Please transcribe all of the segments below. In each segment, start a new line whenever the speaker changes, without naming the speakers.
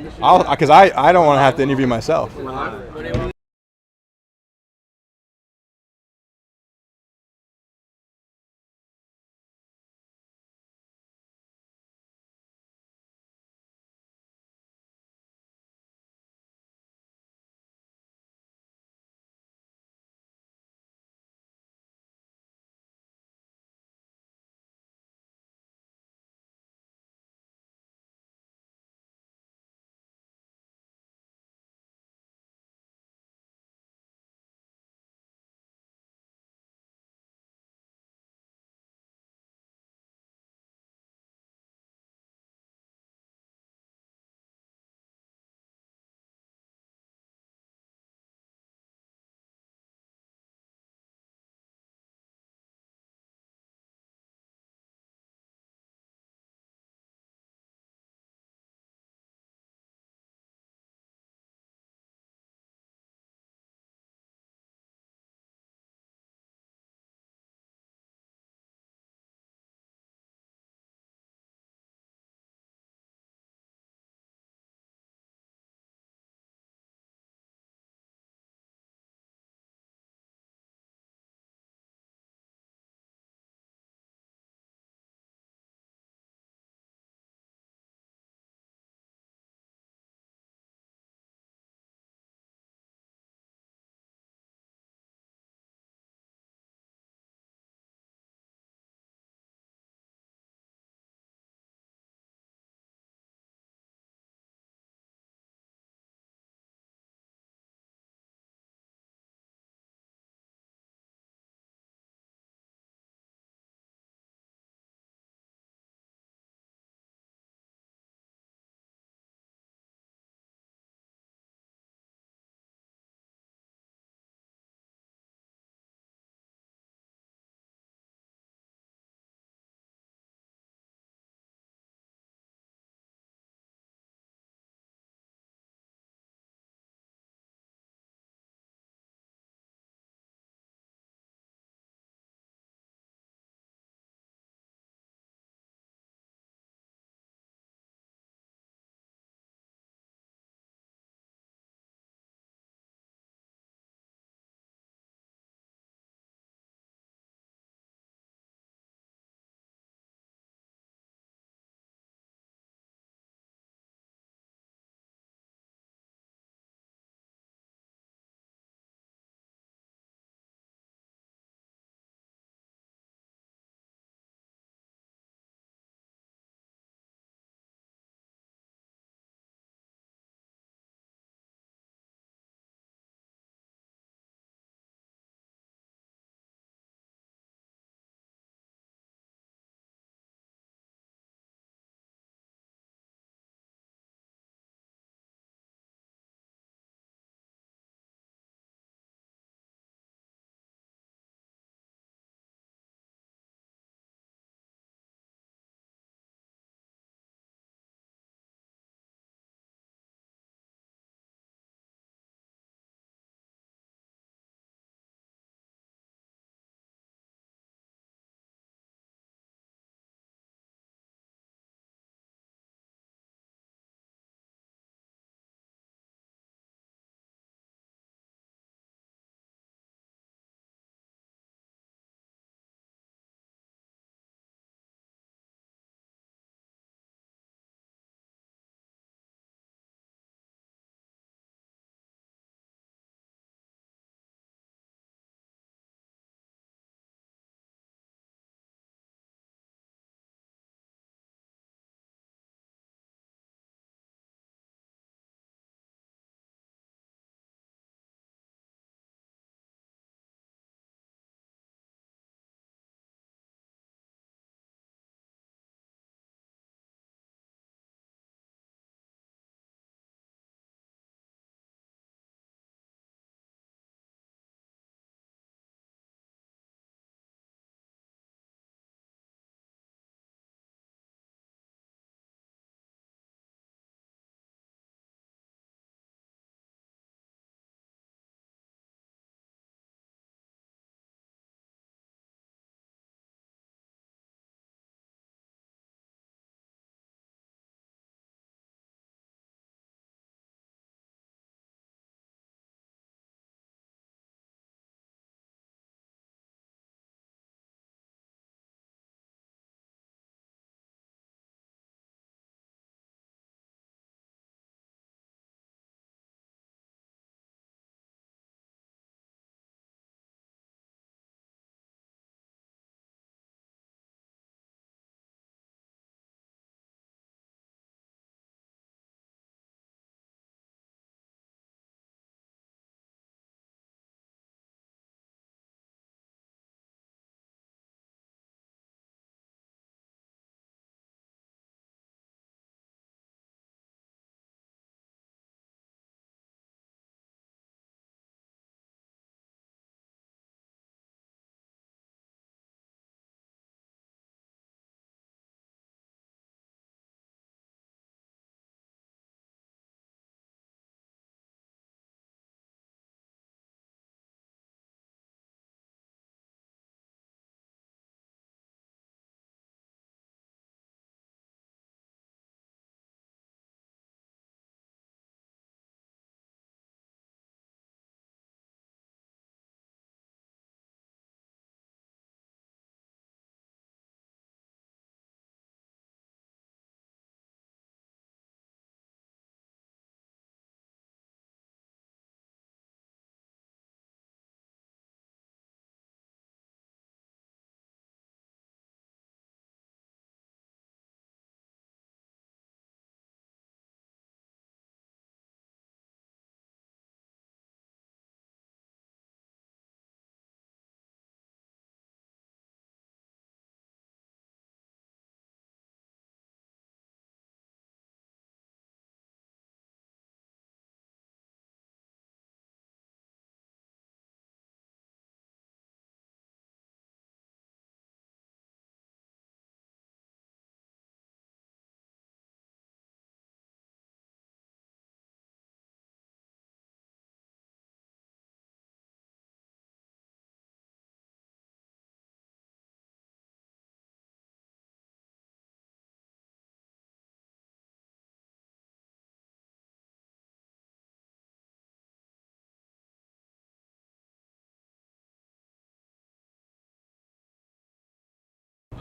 Because I don't want to have to interview myself.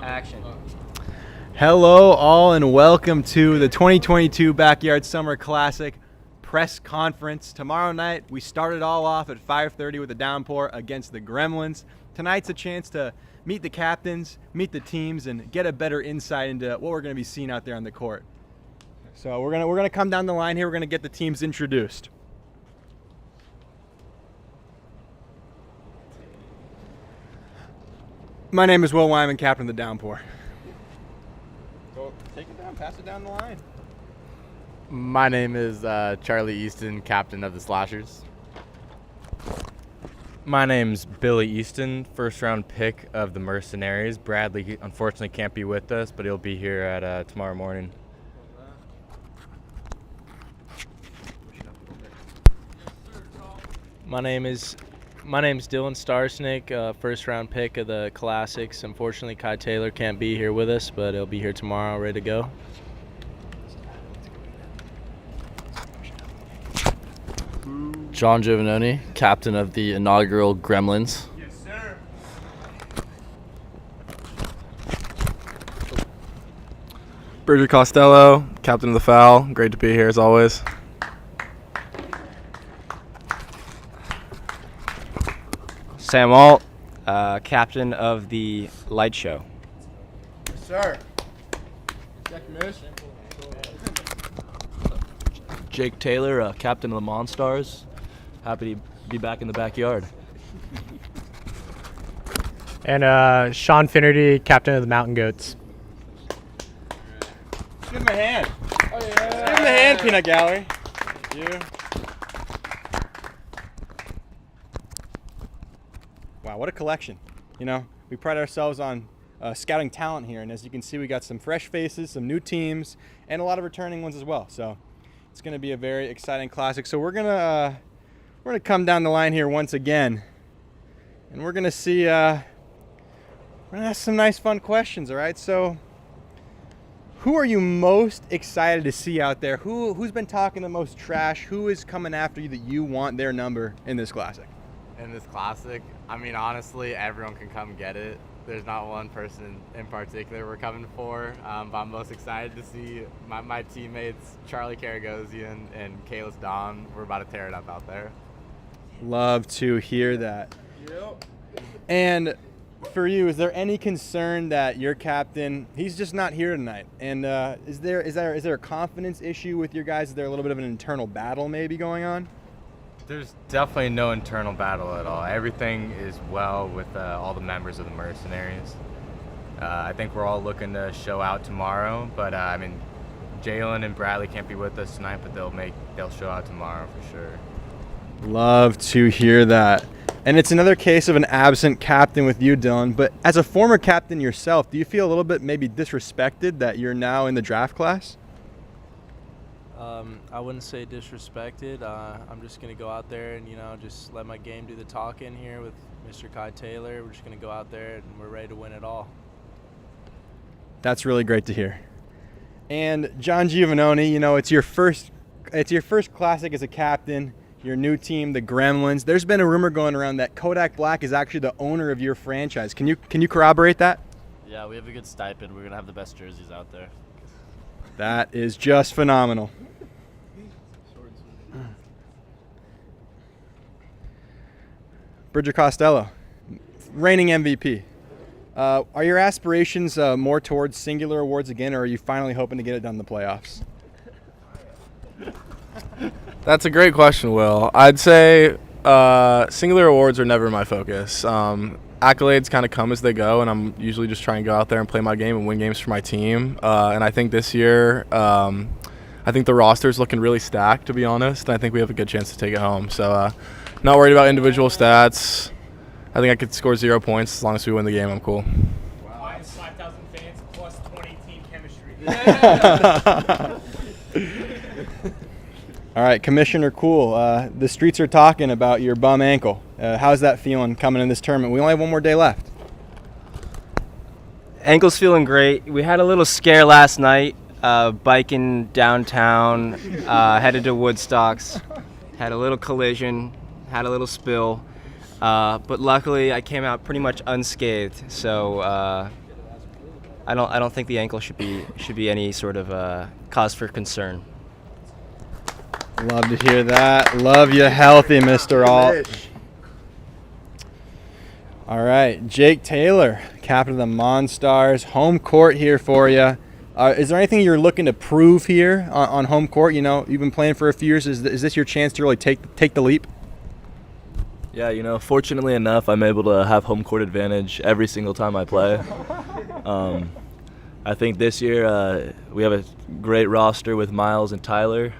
Action.
Hello, all, and welcome to the 2022 Backyard Summer Classic press conference. Tomorrow night, we start it all off at 5:30 with a downpour against the Gremlins. Tonight's a chance to meet the captains, meet the teams, and get a better insight into what we're going to be seeing out there on the court. So we're gonna come down the line here. We're gonna get the teams introduced. My name is Will Wyman, captain of the Downpour. Go take it down, pass it down the line.
My name is Charlie Easton, captain of the Slashers.
My name's Billy Easton, first round pick of the Mercenaries. Bradley unfortunately can't be with us, but he'll be here at tomorrow morning.
My name's Dylan Starsnake, first round pick of the Classics. Unfortunately, Kai Taylor can't be here with us, but he'll be here tomorrow, ready to go.
John Giovannoni, captain of the inaugural Gremlins.
Yes, sir.
Bridger Costello, captain of the Foul. Great to be here as always.
Sam Alt, captain of the Light Show.
Yes, sir.
Jake Taylor, captain of the Monstars. Happy to be back in the backyard.
And Sean Finnerty, captain of the Mountain Goats.
Give him a hand. Oh, yeah. Give him a hand, Peanut Gallery. You. Wow, what a collection. You know, we pride ourselves on scouting talent here, and as you can see, we got some fresh faces, some new teams, and a lot of returning ones as well. So it's going to be a very exciting classic. So we're gonna come down the line here once again, and we're gonna see. We're gonna ask some nice, fun questions. All right. So, who are you most excited to see out there? Who's been talking the most trash? Who is coming after you that you want their number in this classic?
In this classic, I mean, honestly, everyone can come get it. There's not one person in particular we're coming for, but I'm most excited to see my teammates, Charlie Karagosian and Kalis Don. We're about to tear it up out there.
Love to hear that.
Yep.
And for you, is there any concern that your captain, he's just not here tonight? And is there a confidence issue with your guys? Is there a little bit of an internal battle maybe going on?
There's definitely no internal battle at all. Everything is well with all the members of the Mercenaries. I think we're all looking to show out tomorrow, but I mean, Jalen and Bradley can't be with us tonight, but they'll show out tomorrow for sure.
Love to hear that. And it's another case of an absent captain with you, Dylan. But as a former captain yourself, do you feel a little bit maybe disrespected that you're now in the draft class?
I wouldn't say disrespected. I'm just going to go out there and, just let my game do the talking here with Mr. Kai Taylor. We're just going to go out there and we're ready to win it all.
That's really great to hear. And John Giovannoni, it's your first classic as a captain, your new team, the Gremlins. There's been a rumor going around that Kodak Black is actually the owner of your franchise. Can you corroborate that?
Yeah, we have a good stipend. We're going to have the best jerseys out there.
That is just phenomenal. Bridger Costello, reigning MVP. Are your aspirations more towards singular awards again, or are you finally hoping to get it done in the playoffs?
That's a great question, Will. I'd say singular awards are never my focus. Accolades kind of come as they go, and I'm usually just trying to go out there and play my game and win games for my team. And I think this year, I think the roster's looking really stacked, to be honest, and I think we have a good chance to take it home. So not worried about individual stats. I think I could score 0 points as long as we win the game. I'm cool.
Wow. 5,000 fans plus 20 team chemistry.
All right, Commissioner Cool, the streets are talking about your bum ankle. How's that feeling coming in this tournament? We only have one more day left.
Ankle's feeling great. We had a little scare last night, biking downtown, headed to Woodstocks. Had a little collision, had a little spill, but luckily I came out pretty much unscathed. So I don't think the ankle should be any sort of cause for concern.
Love to hear that. Love you healthy, Mr. Alt. All right, Jake Taylor, captain of the Monstars, home court here for you. Is there anything you're looking to prove here on home court? You know, you've been playing for a few years. Is this your chance to really take the leap?
Yeah, you know, fortunately enough, I'm able to have home court advantage every single time I play. I think this year we have a great roster with Miles and Tyler,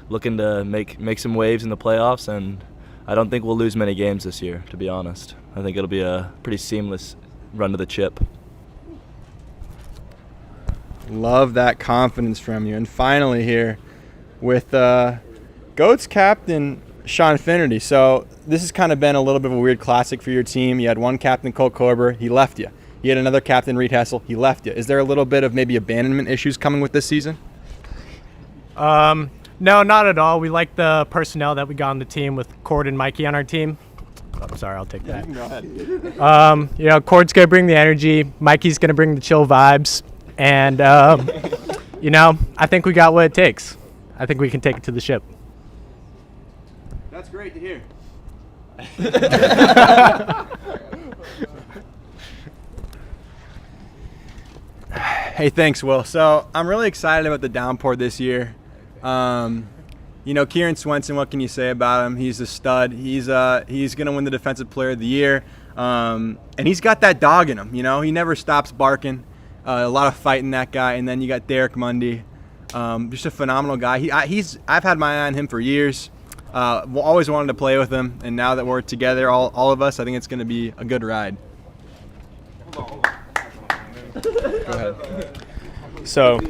looking to make some waves in the playoffs, and I don't think we'll lose many games this year, to be honest. I think it'll be a pretty seamless run to the chip.
Love that confidence from you. And finally here with Goats captain Sean Finnerty. So this has kind of been a little bit of a weird classic for your team. You had one captain, Colt Korber. He left you. You had another captain, Reed Hessel. He left you. Is there a little bit of maybe abandonment issues coming with this season?
No, not at all. We like the personnel that we got on the team with Cord and Mikey on our team. Oh, sorry, I'll take that.
Go ahead.
You know, Cord's going to bring the energy. Mikey's going to bring the chill vibes. And, you know, I think we got what it takes. I think we can take it to the ship.
That's great to hear. Hey, thanks, Will. So I'm really excited about the downpour this year. You know, Kieran Swenson, what can you say about him? He's a stud. He's going to win the Defensive Player of the Year. And he's got that dog in him, you know. He never stops barking. A lot of fight in that guy. And then you got Derek Mundy. Just a phenomenal guy. I've had my eye on him for years. Always wanted to play with him. And now that we're together, all of us, I think it's going to be a good ride.
Go ahead. So,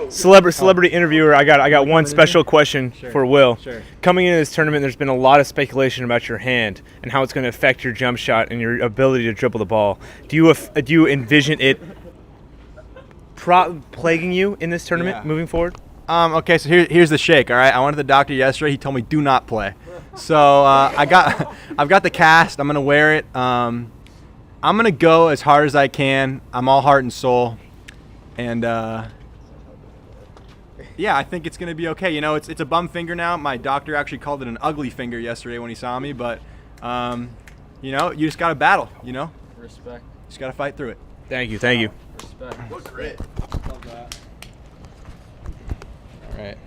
celebrity interviewer, I got one special question for Will.
Sure.
Coming into this tournament, there's been a lot of speculation about your hand and how it's going to affect your jump shot and your ability to dribble the ball. Do you envision it plaguing you in this tournament moving forward?
Okay, so here's the shake. All right, I went to the doctor yesterday. He told me do not play. So I've got the cast. I'm gonna wear it. I'm gonna go as hard as I can. I'm all heart and soul, and yeah, I think it's gonna be okay. You know, it's a bum finger now. My doctor actually called it an ugly finger yesterday when he saw me, but you know, you just gotta battle. You know,
Respect.
just gotta fight through it.
Thank you. Thank you.
Respect.
Look great. Love that. All right.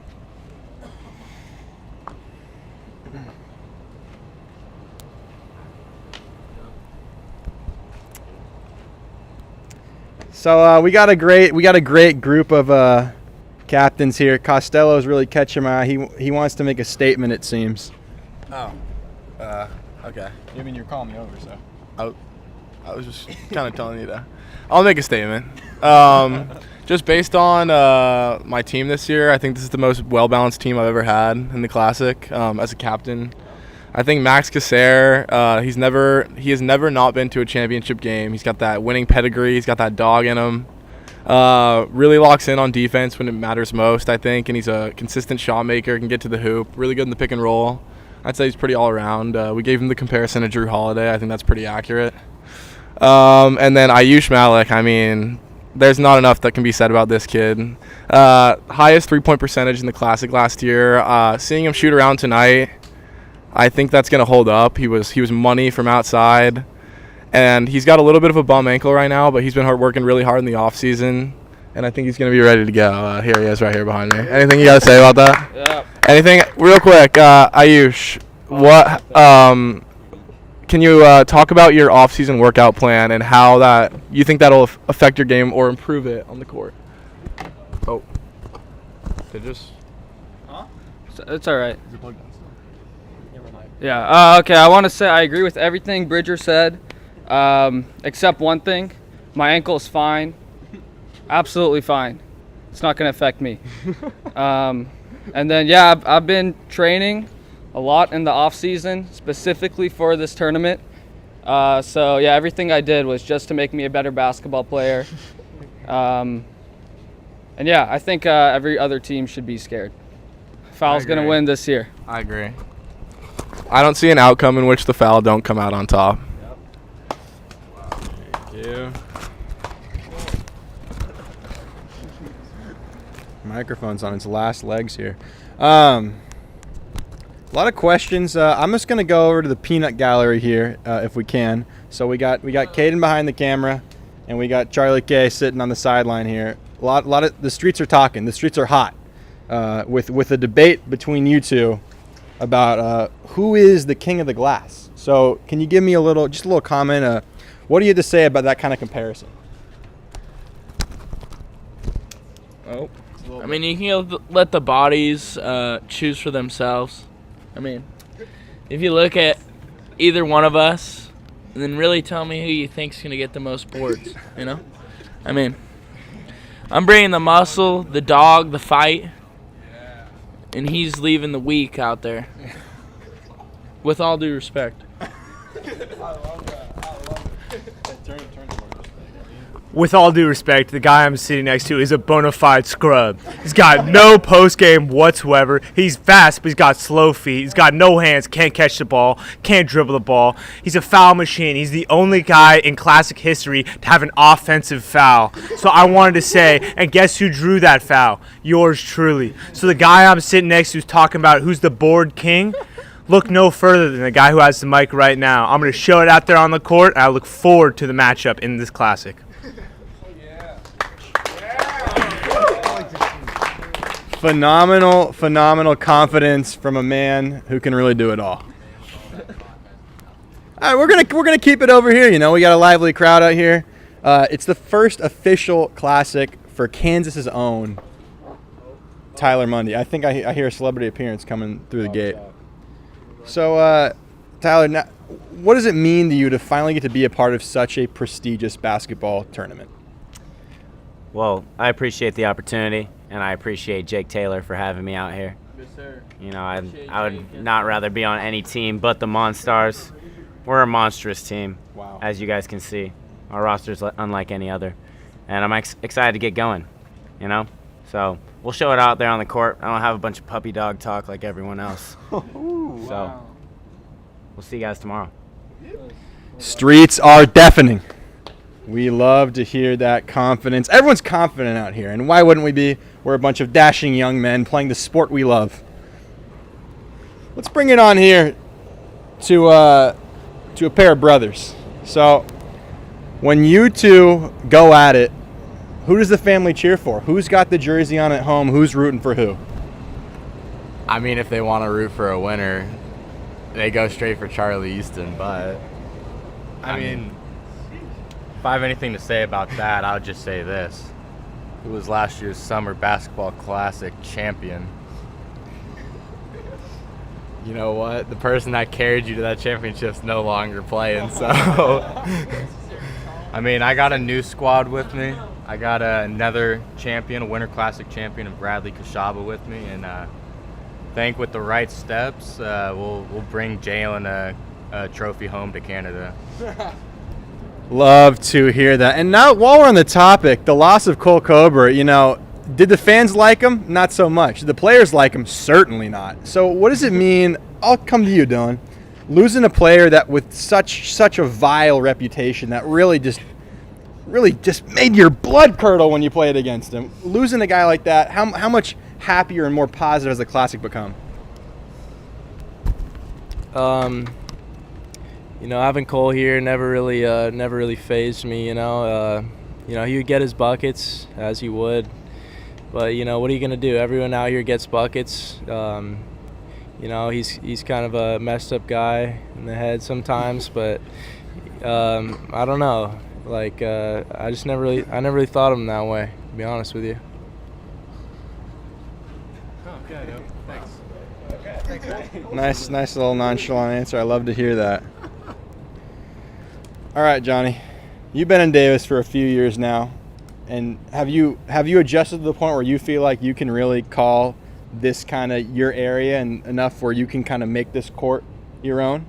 So we got a great group of captains here. Costello's really catching my eye. He wants to make a statement, it seems.
Oh, okay.
I mean, you're calling me over, so.
I was just kind of telling you that. I'll make a statement. Just based on my team this year, I think this is the most well-balanced team I've ever had in the Classic as a captain. I think Max Cassare, he has never not been to a championship game. He's got that winning pedigree. He's got that dog in him. Really locks in on defense when it matters most, I think, and he's a consistent shot maker, can get to the hoop, really good in the pick and roll. I'd say he's pretty all around. We gave him the comparison to Drew Holiday. I think that's pretty accurate. And then Ayush Malik, I mean, there's not enough that can be said about this kid. Highest three-point percentage in the Classic last year. Seeing him shoot around tonight, I think that's going to hold up. He was money from outside, and he's got a little bit of a bum ankle right now, but he's been working really hard in the off season, and I think he's going to be ready to go. Here he is right here behind me. Anything you got to say about that?
Yeah.
Anything real quick, Ayush, what can you talk about your off-season workout plan and how that you think that'll affect your game or improve it on the court? Oh.
It's all right. Yeah. Okay. I want to say I agree with everything Bridger said, except one thing. My ankle is fine. Absolutely fine. It's not going to affect me. And then, yeah, I've been training a lot in the off season, specifically for this tournament. So yeah, everything I did was just to make me a better basketball player. And yeah, I think every other team should be scared. Foul's going to win this year.
I agree. I don't see an outcome in which the Foul don't come out on top.
Thank you. Microphone's on its last legs here. A lot of questions. I'm just gonna go over to the peanut gallery here, if we can. So we got Caden behind the camera, and we got Charlie K sitting on the sideline here. A lot of the streets are talking. The streets are hot, with a debate between you two about who is the king of the glass. So can you give me just a little comment? What do you have to say about that kind of comparison?
Oh, I mean, you can let the bodies choose for themselves. I mean, if you look at either one of us, then really tell me who you think's going to get the most boards, you know? I mean, I'm bringing the muscle, the dog, the fight, and he's leaving the weak out there. With all due respect.
With all due respect, the guy I'm sitting next to is a bona fide scrub. He's got no post game whatsoever. He's fast, but he's got slow feet. He's got no hands, can't catch the ball, can't dribble the ball. He's a foul machine. He's the only guy in Classic history to have an offensive foul. So I wanted to say, and guess who drew that foul? Yours truly. So the guy I'm sitting next to is talking about who's the board king. Look no further than the guy who has the mic right now. I'm going to show it out there on the court, and I look forward to the matchup in this Classic.
Phenomenal confidence from a man who can really do it all. All right, we're gonna keep it over here. You know, we got a lively crowd out here. It's the first official Classic for Kansas's own Tyler Mundy. I think I hear a celebrity appearance coming through the gate. So, Tyler, now, what does it mean to you to finally get to be a part of such a prestigious basketball tournament?
Well, I appreciate the opportunity, and I appreciate Jake Taylor for having me out here.
Yes, sir.
You know, I would not rather be on any team but the Monstars. We're a monstrous team,
wow,
as you guys can see. Our roster's unlike any other, and I'm excited to get going, you know? So we'll show it out there on the court. I don't have a bunch of puppy dog talk like everyone else. So we'll see you guys tomorrow.
Streets are deafening. We love to hear that confidence. Everyone's confident out here, and why wouldn't we be? We're a bunch of dashing young men playing the sport we love. Let's bring it on here to a pair of brothers. So when you two go at it, who does the family cheer for? Who's got the jersey on at home? Who's rooting for who?
I mean, if they want to root for a winner, they go straight for Charlie Easton, but I mean, if I have anything to say about that, I would just say this. It was last year's Summer Basketball Classic champion. You know what? The person that carried you to that championship's no longer playing, so I mean, I got a new squad with me. I got another champion, a Winter Classic champion, of Bradley Kashaba with me, and I think with the right steps, we'll bring Jalen a trophy home to Canada.
Love to hear that. And now, while we're on the topic, the loss of Cole Cobra, you know, did the fans like him? Not so much. Did the players like him? Certainly not. So what does it mean? I'll come to you, Dylan. Losing a player that with such a vile reputation that really just made your blood curdle when you played against him. Losing a guy like that, how much happier and more positive has the Classic become?
You know, having Cole here never really fazed me. You know, he would get his buckets as he would, but you know, what are you gonna do? Everyone out here gets buckets. You know, he's kind of a messed up guy in the head sometimes, but I don't know. Like, I never really thought of him that way, to be honest with you.
Okay, thanks. Nice little nonchalant answer. I love to hear that. All right, Johnny, you've been in Davis for a few years now, and have you adjusted to the point where you feel like you can really call this kind of your area and enough where you can kind of make this court your own?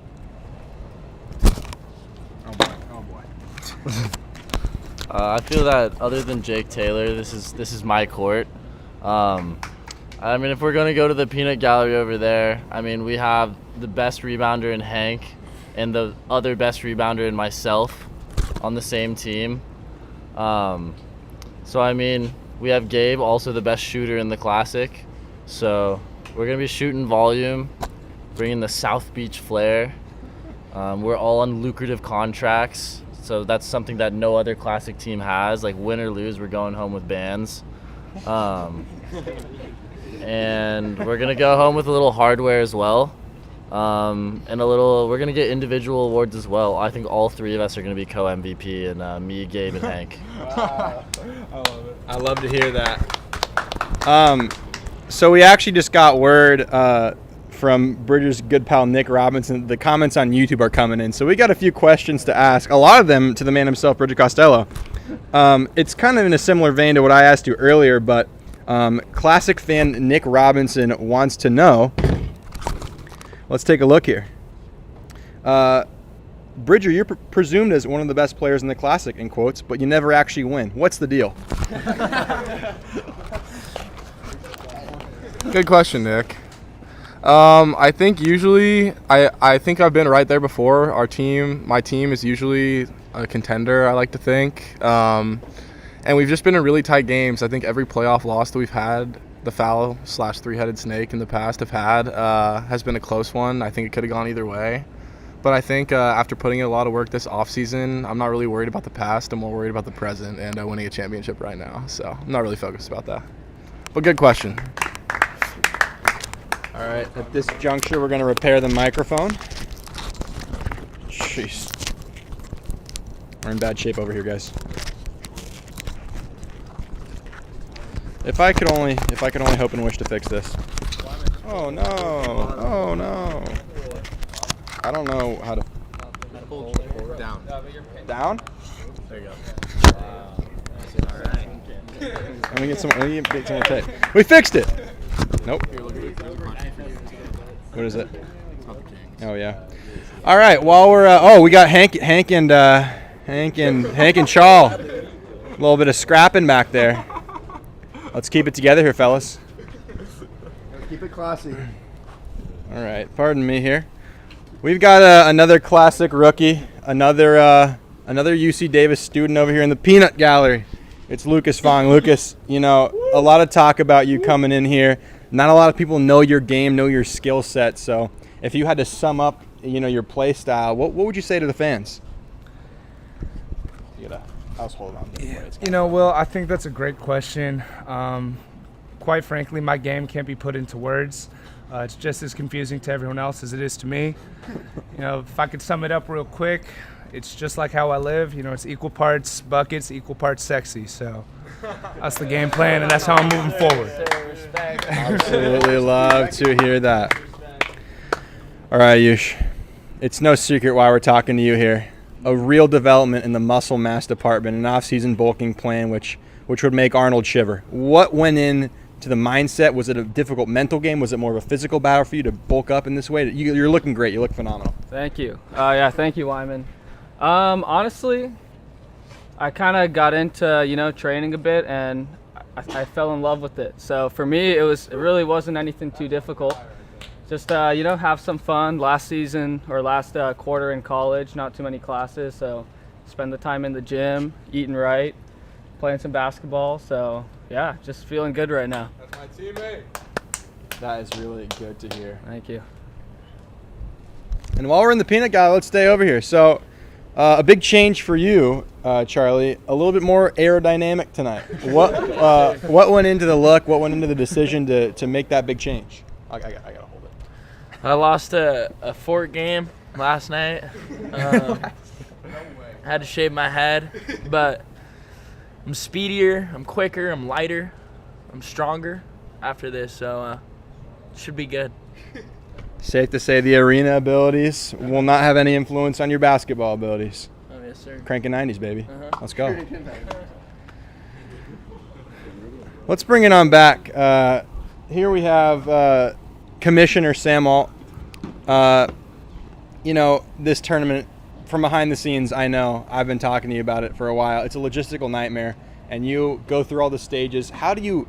Oh boy.
I feel that other than Jake Taylor, this is my court. I mean, if we're gonna go to the peanut gallery over there, I mean, we have the best rebounder in Hank and the other best rebounder in myself on the same team. So I mean, we have Gabe, also the best shooter in the Classic. So we're going to be shooting volume, bringing the South Beach flair. We're all on lucrative contracts, so that's something that no other Classic team has. Like, win or lose, we're going home with bands. And we're going to go home with a little hardware as well. And we're going to get individual awards as well. I think all three of us are going to be co-MVP, and me, Gabe, and Hank.
Wow. I love it. I love to hear that. So we actually just got word from Bridger's good pal Nick Robinson. The comments on YouTube are coming in. So we got a few questions to ask, a lot of them to the man himself, Bridger Costello. It's kind of in a similar vein to what I asked you earlier, but Classic fan Nick Robinson wants to know. Let's take a look here. Bridger, you're presumed as one of the best players in the Classic, in quotes, but you never actually win. What's the deal?
Good question, Nick. I think usually, I think I've been right there before. My team is usually a contender, I like to think. And we've just been in really tight games. I think every playoff loss that we've had, the foul/three-headed snake in the past has been a close one. I think it could have gone either way. But I think after putting in a lot of work this offseason, I'm not really worried about the past. I'm more worried about the present and winning a championship right now. So I'm not really focused about that. But good question.
All right, at this juncture, we're going to repair the microphone. Jeez. We're in bad shape over here, guys. If I could only hope and wish to fix this. Oh no! Oh no! I don't know how to.
Down.
Down?
There you go.
Let me get some more tape. We fixed it. Nope. What is it? Oh yeah. All right. While we're we got Hank and Chaw. A little bit of scrapping back there. Let's keep it together here, fellas.
Keep it classy.
All right. Pardon me here. We've got another Classic rookie, another UC Davis student over here in the peanut gallery. It's Lucas Fong. Lucas, a lot of talk about you coming in here. Not a lot of people know your game, know your skill set. So if you had to sum up, your play style, what would you say to the fans? I'll just hold on.
Will, I think that's a great question. Quite frankly, my game can't be put into words. It's just as confusing to everyone else as it is to me. If I could sum it up real quick, it's just like how I live. It's equal parts buckets, equal parts sexy. So that's the game plan, and that's how I'm moving forward.
Absolutely love to hear that. All right, Yush. It's no secret why we're talking to you here. A real development in the muscle mass department, an off-season bulking plan which would make Arnold shiver. What went in to the mindset? Was it a difficult mental game? Was it more of a physical battle for you to bulk up in this way? You're looking great. You look phenomenal.
Thank you. Thank you, Wyman. Honestly, I kind of got into training a bit, and I fell in love with it. So for me, it really wasn't anything too difficult. Just have some fun. Last season or last quarter in college, not too many classes, so spend the time in the gym, eating right, playing some basketball. So yeah, just feeling good right now.
That's my teammate. That is really good to hear.
Thank you.
And while we're in the peanut gallery, let's stay over here. So a big change for you, Charlie. A little bit more aerodynamic tonight. What went into the look? What went into the decision to make that big change? I gotta hold it.
I lost a fort game last night. Had to shave my head, but I'm speedier, I'm quicker, I'm lighter, I'm stronger after this, so it should be good.
Safe to say the arena abilities will not have any influence on your basketball abilities.
Oh, yes, sir.
Cranking 90s, baby.
Uh-huh.
Let's go. Let's bring it on back. Here we have Commissioner Sam Alt. This tournament, from behind the scenes, I know I've been talking to you about it for a while. It's a logistical nightmare, and you go through all the stages. How do you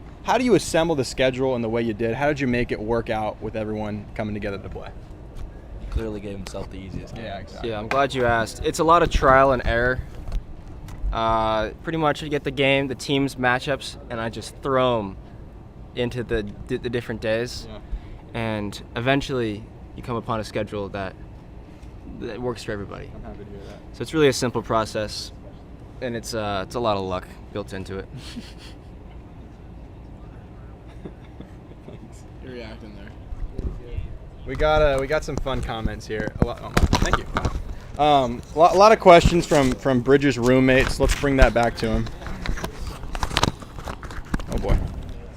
assemble the schedule in the way you did? How did you make it work out with everyone coming together to play?
He clearly gave himself the easiest game.
Yeah, exactly.
Yeah, I'm glad you asked. It's a lot of trial and error. Pretty much I get the game, the teams, matchups, and I just throw them into the different days.
Yeah.
And eventually you come upon a schedule that works for everybody.
I'm happy to hear that.
So it's really a simple process, and it's a lot of luck built into it.
You're reacting there.
We got some fun comments here. Thank you. A lot of questions from Bridger's roommates. Let's bring that back to him.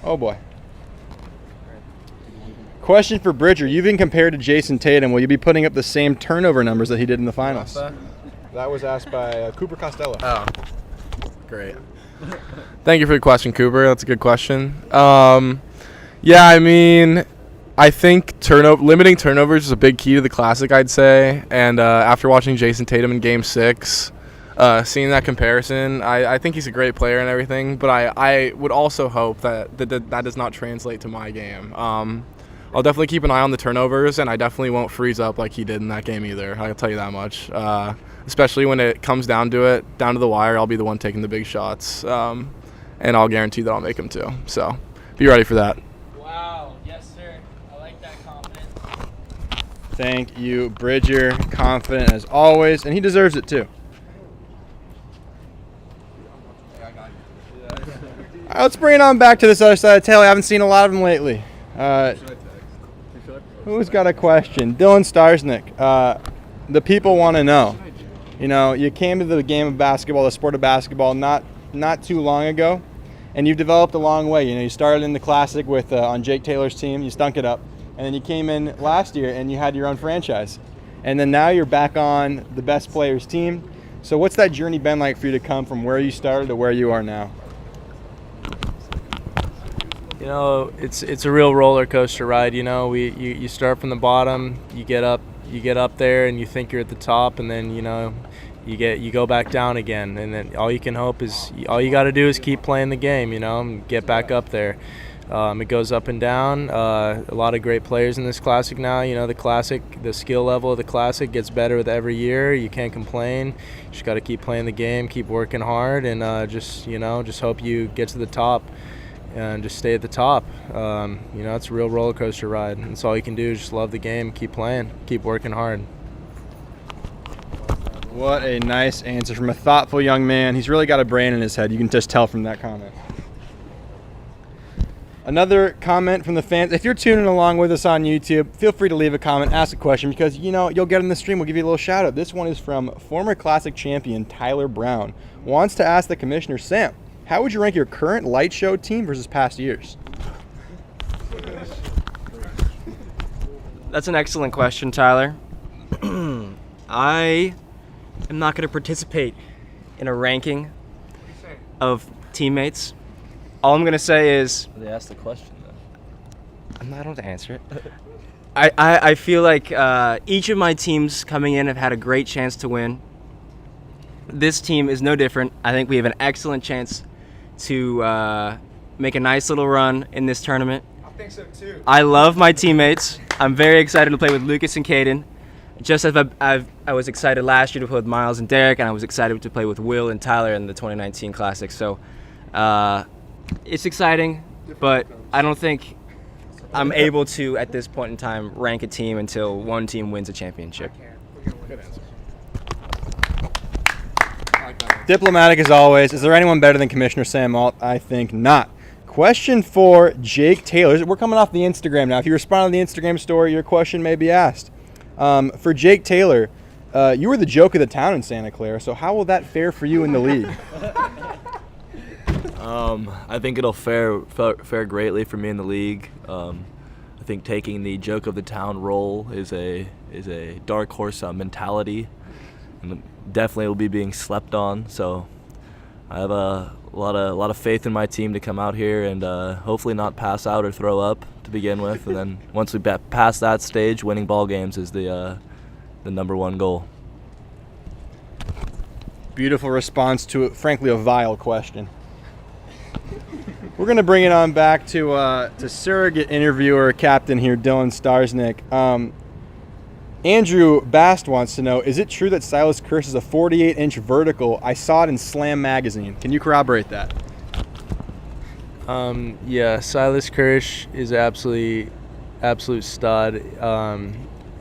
Oh boy. Question for Bridger: you've been compared to Jason Tatum. Will you be putting up the same turnover numbers that he did in the finals? That was asked by Cooper Costello.
Oh, great. Thank you for the question, Cooper. That's a good question. Yeah, I mean, I think limiting turnovers is a big key to the Classic, I'd say. And after watching Jason Tatum in Game 6, seeing that comparison, I think he's a great player and everything. But I would also hope that does not translate to my game. I'll definitely keep an eye on the turnovers, and I definitely won't freeze up like he did in that game either. I'll tell you that much. Especially when it comes down to the wire, I'll be the one taking the big shots. And I'll guarantee that I'll make them too. So be ready for that.
Wow. Yes, sir. I like that confidence.
Thank you, Bridger. Confident as always, and he deserves it too. All right, let's bring it on back to this other side of the table. I haven't seen a lot of them lately. Who's got a question? Dylan Starsnick. The people want to know. You know, you came to the game of basketball, the sport of basketball, not too long ago, and you've developed a long way. You know, you started in the Classic with on Jake Taylor's team. You stunk it up, and then you came in last year and you had your own franchise, and then now you're back on the best players team. So what's that journey been like for you to come from where you started to where you are now?
You know, it's a real roller coaster ride. You know, you start from the bottom, you get up there, and you think you're at the top, and then you go back down again, and then all you got to do is keep playing the game, you know, and get back up there. It goes up and down. A lot of great players in this Classic now. You know, the skill level of the Classic gets better with every year. You can't complain. You just got to keep playing the game, keep working hard, and just hope you get to the top. And just stay at the top. You know, it's a real roller coaster ride. That's all you can do is just love the game, keep playing, keep working hard.
What a nice answer from a thoughtful young man. He's really got a brain in his head. You can just tell from that comment. Another comment from the fans. If you're tuning along with us on YouTube, feel free to leave a comment, ask a question, because, you know, you'll get in the stream. We'll give you a little shout out. This one is from former Classic champion Tyler Brown. Wants to ask the commissioner, Sam, how would you rank your current light show team versus past years?
That's an excellent question, Tyler. I am not going to participate in a ranking of teammates. All I'm going to say is...
They asked the question, though.
I don't have to answer it. I feel like each of my teams coming in have had a great chance to win. This team is no different. I think we have an excellent chance to make a nice little run in this tournament.
I think so too.
I love my teammates. I'm very excited to play with Lucas and Caden. Just as I was excited last year to play with Miles and Derek, and I was excited to play with Will and Tyler in the 2019 Classic. So it's exciting, but I don't think I'm able to, at this point in time, rank a team until one team wins a championship.
Good answer.
Diplomatic as always. Is there anyone better than Commissioner Sam Alt? I think not. Question for Jake Taylor. We're coming off the Instagram now. If you respond to the Instagram story, your question may be asked. For Jake Taylor, you were the joke of the town in Santa Clara, so how will that fare for you in the league?
I think it'll fare greatly for me in the league. I think taking the joke of the town role is a dark horse mentality, and definitely will be being slept on. So I have a lot of faith in my team to come out here and hopefully not pass out or throw up to begin with, and then once we pass that stage, winning ball games is the number one goal.
Beautiful response to, frankly, a vile question. We're going to bring it on back to surrogate interviewer captain here, Dylan Starsnick. Andrew Bast wants to know, is it true that Silas Kirsch is a 48-inch vertical? I saw it in Slam magazine. Can you corroborate that?
Yeah, Silas Kirsch is absolute stud.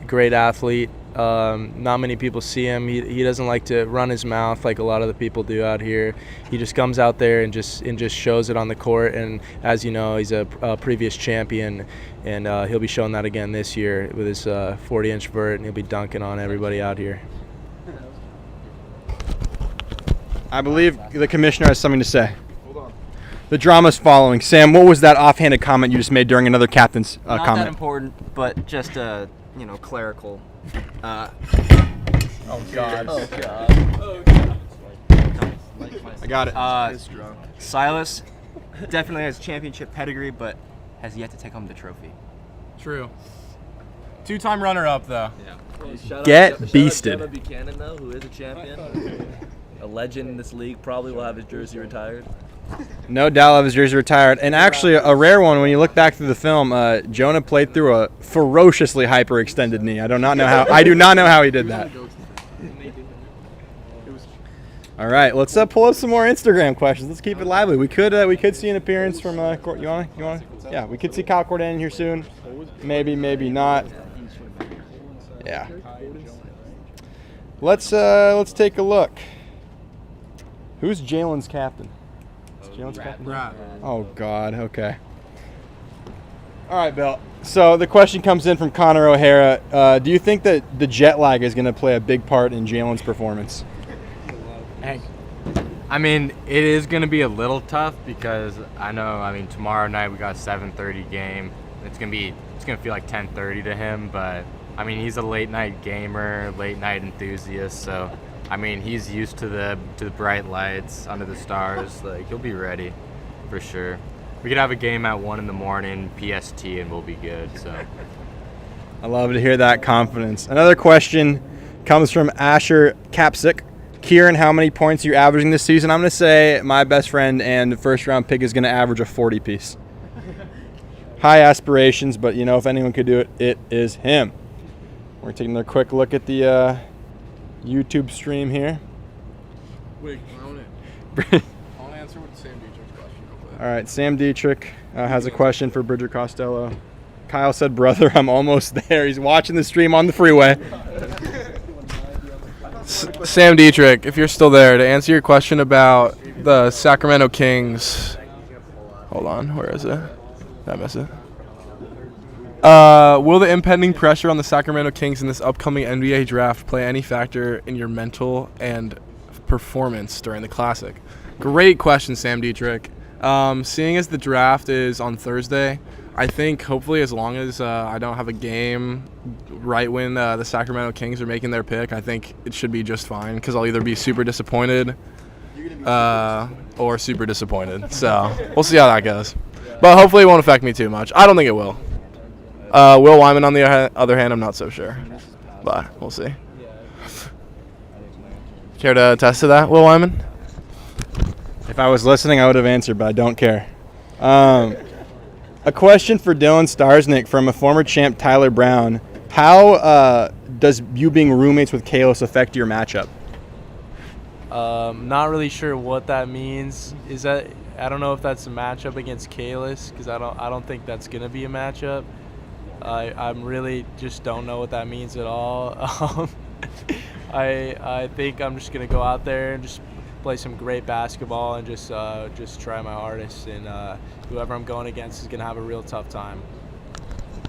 Great athlete. Not many people see him. He doesn't like to run his mouth like a lot of the people do out here. He just comes out there and just shows it on the court. And as you know, he's a previous champion, and he'll be showing that again this year with his 40-inch vert, and he'll be dunking on everybody out here.
I believe the commissioner has something to say. The drama's following. Sam, what was that offhanded comment you just made during another captain's
Not
comment?
that important, but just clerical.
Oh God.
Oh God.
I got it.
Silas definitely has championship pedigree, but has yet to take home the trophy.
True. 2-time runner-up, though.
Yeah.
Get beasted.
Devin Buchanan, though, who is a champion, a legend in this league, probably will have his jersey retired.
No doubt of his jersey retired. And actually, a rare one, when you look back through the film, Jonah played through a ferociously hyperextended knee. I do not know how he did that. All right, let's pull up some more Instagram questions. Let's keep it lively. We could see an appearance from you want? Yeah, we could see Kyle Corden in here soon. Maybe not. Yeah. Let's take a look. Who's Jalen's captain? Oh, God. Okay. All right, Bill. So the question comes in from Connor O'Hara. Do you think that the jet lag is going to play a big part in Jalen's performance?
I mean, it is going to be a little tough because tomorrow night we got a 7:30 game. It's going to feel like 10:30 to him, but I mean, he's a late night gamer, late night enthusiast, so I mean, he's used to the bright lights under the stars. Like, he'll be ready for sure. We could have a game at 1 a.m. PST and we'll be good. So
I love to hear that confidence. Another question comes from Asher Kapsik. Kieran, how many points are you averaging this season? I'm going to say my best friend and first-round pick is going to average a 40-piece. High aspirations, but if anyone could do it, it is him. We're taking a quick look at the YouTube stream here.
Wait, I want to answer with Sam Dietrich's question.
All right, Sam Dietrich has a question for Bridger Costello. Kyle said, brother, I'm almost there. He's watching the stream on the freeway.
Sam Dietrich, if you're still there, to answer your question about the Sacramento Kings. Hold on, where is it? Did I miss it? Will the impending pressure on the Sacramento Kings in this upcoming NBA draft play any factor in your mental and performance during the Classic? Great question, Sam Dietrich. Seeing as the draft is on Thursday, I think hopefully as long as I don't have a game right when the Sacramento Kings are making their pick, I think it should be just fine because I'll either be super disappointed or super disappointed. So we'll see how that goes. But hopefully it won't affect me too much. I don't think it will. Will Wyman, on the other hand, I'm not so sure. But we'll see. Care to attest to that, Will Wyman?
If I was listening, I would have answered, but I don't care. A question for Dylan Starsnick from a former champ, Tyler Brown. How does you being roommates with Kalis affect your matchup?
Not really sure what that means. I don't know if that's a matchup against Kalis because I don't think that's gonna be a matchup. I really just don't know what that means at all. I think I'm just gonna go out there and just play some great basketball and just try my hardest, and whoever I'm going against is gonna have a real tough time.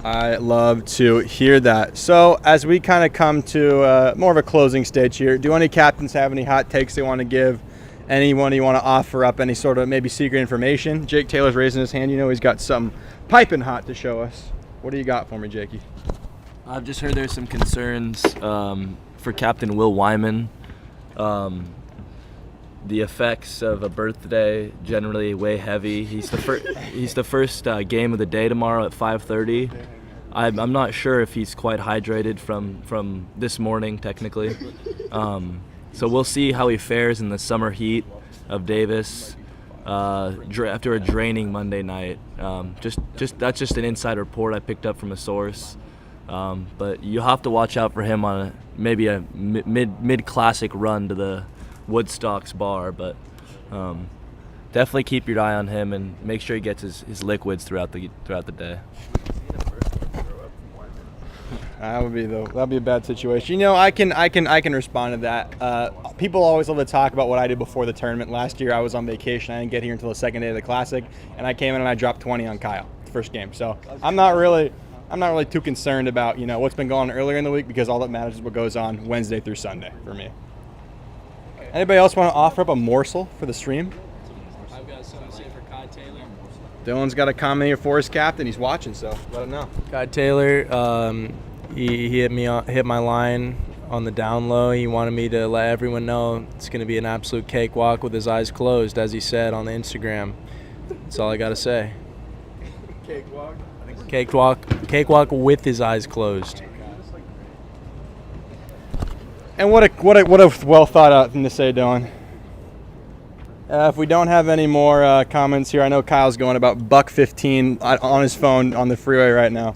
I love to hear that. So as we kind of come to more of a closing stage here, do any captains have any hot takes they want to give? Anyone you want to offer up any sort of maybe secret information? Jake Taylor's raising his hand. He's got something piping hot to show us. What do you got for me, Jakey?
I've just heard there's some concerns for Captain Will Wyman. The effects of a birthday generally weigh heavy. He's the first game of the day tomorrow at 5:30. I'm not sure if he's quite hydrated from this morning technically. So we'll see how he fares in the summer heat of Davis after a draining Monday night. That's just an inside report I picked up from a source. But you have to watch out for him on maybe a mid classic run to the Woodstocks bar. But definitely keep your eye on him and make sure he gets his liquids throughout the day.
That'd be a bad situation. You know, I can respond to that. People always love to talk about what I did before the tournament. Last year I was on vacation. I didn't get here until the second day of the Classic, and I came in and I dropped 20 on Kyle the first game. So I'm not really too concerned about what's been going on earlier in the week, because all that matters is what goes on Wednesday through Sunday for me. Anybody else want to offer up a morsel for the stream?
I've got something to say for Kai Taylor.
Dylan's got a comment here for his captain. He's watching, so let him know.
Kai Taylor, he hit my line on the down low. He wanted me to let everyone know it's going to be an absolute cakewalk with his eyes closed, as he said on the Instagram. That's all I got to say. Cakewalk with his eyes closed.
And what a well thought out thing to say, Dylan. If we don't have any more comments here, I know Kyle's going about $1.15 on his phone on the freeway right now.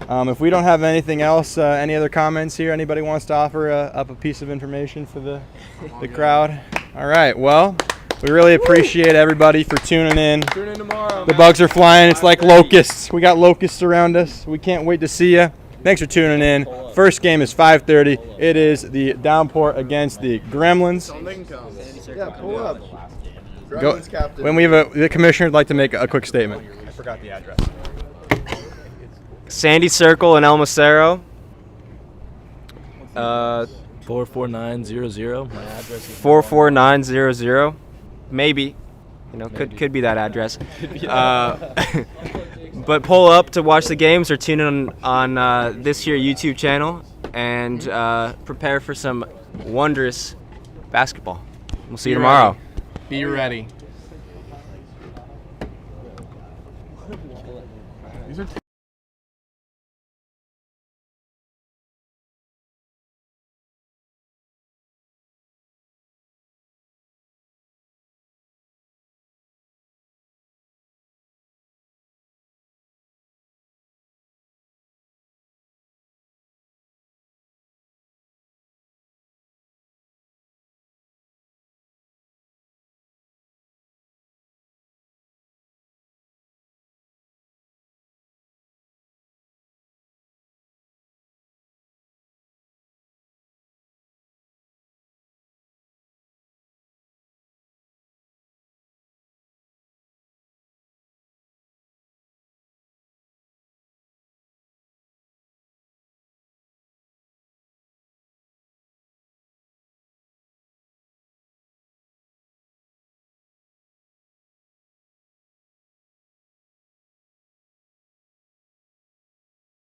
If we don't have anything else, any other comments here? Anybody wants to offer up a piece of information for the crowd? All right. Well, we really appreciate everybody for tuning in.
Tune in tomorrow.
The bugs are flying. It's like locusts. We got locusts around us. We can't wait to see you. Thanks for tuning in. First game is 5:30. It is the Downpour against the Gremlins.
Yeah, pull up.
Go,
Gremlins captain.
when we have the commissioner would like to make a quick statement. I forgot the address.
Sandy Circle in El Macero.
44900. My address is
44900. Maybe, could be that address. But pull up to watch the games or tune in on this here YouTube channel and prepare for some wondrous basketball. We'll see you tomorrow.
Be ready.